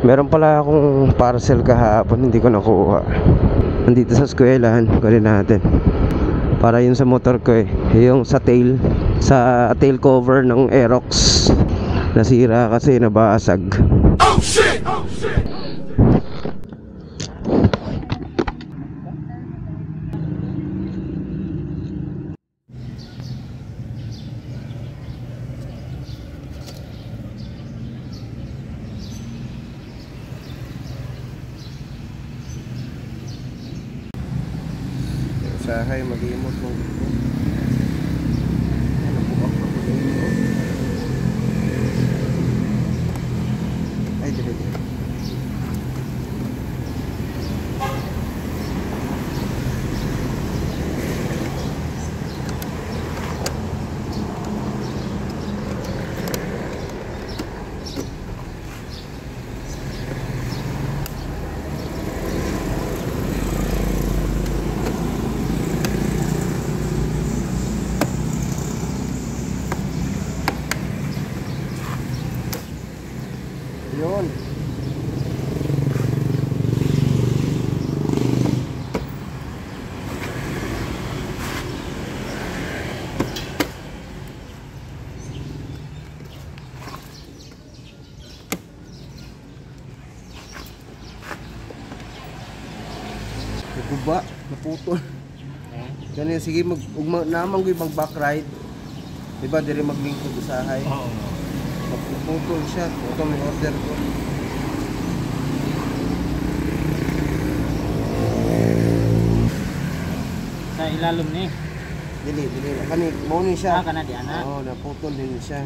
Meron pala akong parcel kahapon, hindi ko nakuha. Nandito sa eskwelahan, kunin natin. Para yun sa motor ko eh. Yung sa tail cover ng Aerox. Nasira kasi, nabasag. Oh shit! Oh shit! Usahay, mag-iimot mo. Ano bukas na po dito? Ay, dito. Yun. Naguba, naputol. Ganyan, sige, naman ko ibang back ride. Diba, dire maglingkod usahay. Oo. Naputol siya. Ito may order ko. Sa ilalom ni? Dili. Kani, maunin siya. Kana di ana? Oo, naputol din siya.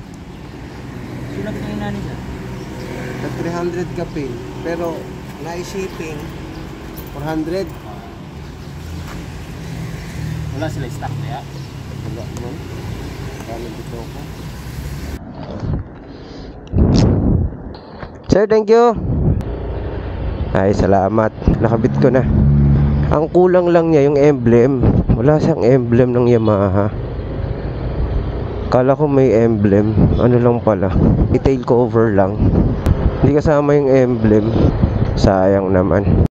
Sino kinain niya? Nag 300 kape. Pero, na-shipping 400. Wala sila stock kaya? Wala naman. Kala dito ako. Sir, thank you. Ay, salamat. Nakabit ko na. Ang kulang lang niya yung emblem. Wala siyang emblem ng Yamaha. Kala ko may emblem. Ano lang pala, detail cover lang. Hindi kasama yung emblem. Sayang naman.